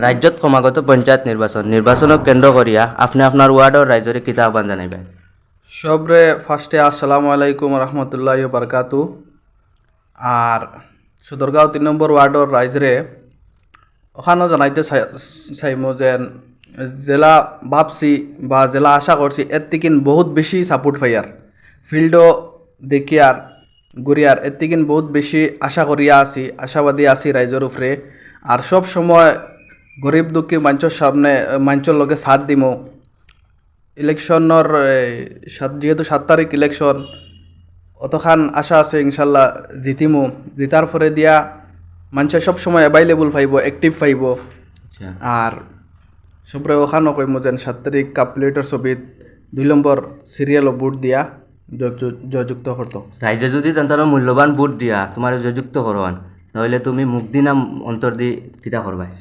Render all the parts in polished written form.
রাজ্যত ক্রমাগত পঞ্চায়েত নির্বাচনক কেন্দ্র করিয়া আপনি আপনার ওয়ার্ডর রাইজরে কিতা আহ্বান জানাইবেন? সবরে ফার্স্টে আসসালামু আলাইকুম রহমতুল্লাহ বারকাতু। আর সদরগাঁও 3 নম্বর ওয়ার্ডর রাইজরে ওখানেও জানাইতে চাইমো যে জেলা ভাবছি বা জেলা আশা করছি এর থেকে বহুত বেশি সাপোর্ট পাইয়ার ফিল্ডও দেখিয়ার গড়িয়ার এর থেকে বহুত বেশি আশা করিয়া আছি, আশাবাদী আছি রাইজর উপরে। আর সব সময় গরিব দুঃখী মানুষের সামনে মানুষের লগে সাথ দিমো। ইলেকশনের যেহেতু 7 তারিখ ইলেকশন, অতখান আশা আছে ইনশাল্লাহ জিতিমু। জিতার পরে দিয়া মানুষের সব সময় অ্যাভাইলেবল পাইব, অ্যাক্টিভ পাইব। আর সবরে ওখানো কইমু যেন 7 তারিখ কাপ প্লেটের ছবিত 2 নম্বর সিরিয়ালও ভোট দিয়া জয়যুক্ত করতো। রাইজে যদি তার মূল্যবান ভোট দিয়া তোমার জয়যুক্ত করবান, তাহলে তুমি মুখ দি না অন্তর দি কিতা করবাই?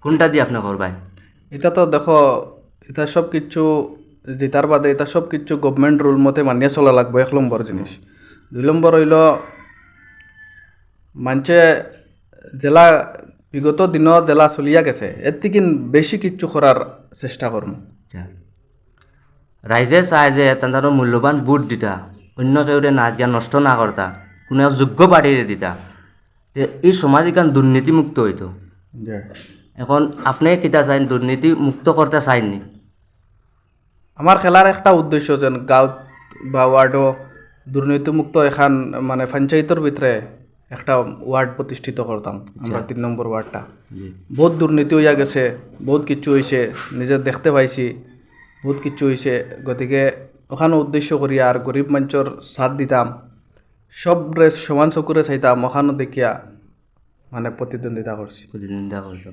কোনটা দিয়ে আপনি করবাই? এটা তো দেখো, এটা সব কিছু জিতার বাদে এটা সব কিছু গভর্নমেন্ট রুল মতে মানিয়ে চলা লাগবে, 1 নম্বর জিনিস। 2 নম্বর হইল মানুষে জেলা বিগত দিনত জেলা চলিয়া গেছে, এর থেকে বেশি কিছু করার চেষ্টা করবো। রাইজে চায় যে তার মূল্যবান ভোট দিতা অন্য কেউরে না দিয়া নষ্ট না করতা, কোনো যোগ্য পার্টিরে দিতা, এই সমাজ এখান দুর্নীতিমুক্ত হইতো। এখন আপনি কিতা চাইন, দুর্নীতি মুক্ত করতে চাইননি? আমার খেলার একটা উদ্দেশ্য যেন গাঁৱত বা ওয়ার্ডও দুর্নীতিমুক্ত এখান মানে পঞ্চায়েতের ভিতরে একটা ওয়ার্ড প্রতিষ্ঠিত করতাম। আমরা 3 নম্বর ওয়ার্ডটা বহুত দুর্নীতি হইয়া গেছে, বহুত কিছু হয়েছে, নিজে দেখতে পাইছি, বহুত কিছু হয়েছে। গতিকে ওখানে উদ্দেশ্য করিয়া আর গরিব মানুষের সাথ দিতাম, সবরে সমান চকুরে চাইতাম, ওখানে দেখিয়া মানে প্রতিদ্বন্দ্বিতা করছি। প্রতিদ্বন্দ্বিতা করছো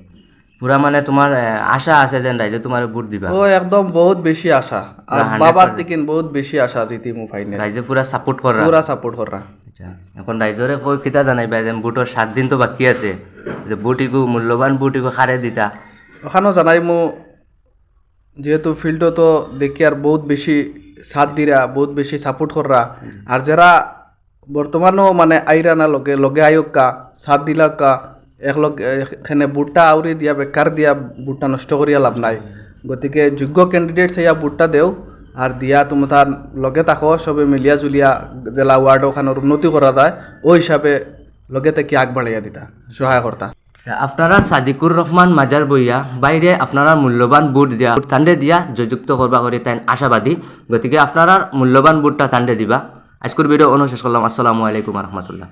পুরা, মানে তোমার আশা আছে যেন রাইজে তোমার ভোট দিবা? ও একদম বহুত বেশি আশা, আর বাবার থেকে বহুত বেশি আশা জিতিমু ফাইনাল। রাইজে পুরা সাপোর্ট করা? পুরা সাপোর্ট করা। আচ্ছা, এখন রাইজরে কই কিতা জানাইবা যে ভোটর 7 দিন তো বাকি আছে, যে ভোটিগু মূল্যবান ভোটিগু খারে দিতা? ওখানেও জানাইমু যেহেতু ফিল্ডও তো দেখি আর বহুত বেশি সাথ দিরা, বহুত বেশি সাপোর্ট কররা। আর যারা বর্তমানও মানে আইরা না লগে লগে আয়োগকা সাথ দিলাকা, একলগ এখানে বুটটা আউরি দিয়া বেকার দিয়া বুটটা নষ্ট করিয়া লাভ নাই। গতিকে যোগ্য ক্যান্ডিডেট চাইয়া বুটটা দেও আর দিয়া তুমি তার লগে থাকো, সবে মিলিয়া জুলিয়া জেলা ওয়ার্ড ওখানের উন্নতি করা যায়, ওই হিসাবে লগে থেকে আগবাড়াইয়া দিতা, সহায় করতা। আপনারা সাদিকুর রহমান মাজার বইয়া বাইরে আপনারা মূল্যবান ভোট দিয়া তান্ডে দিয়া জয়যুক্ত করবা করে তাই আশাবাদী। গতিকে আপনারা মূল্যবান ভোটটা তান্ডে দিবা। আজকের ভিডিও অনুশেষ করলাম। আসসালামু আলাইকুম রহমতুল্লাহ।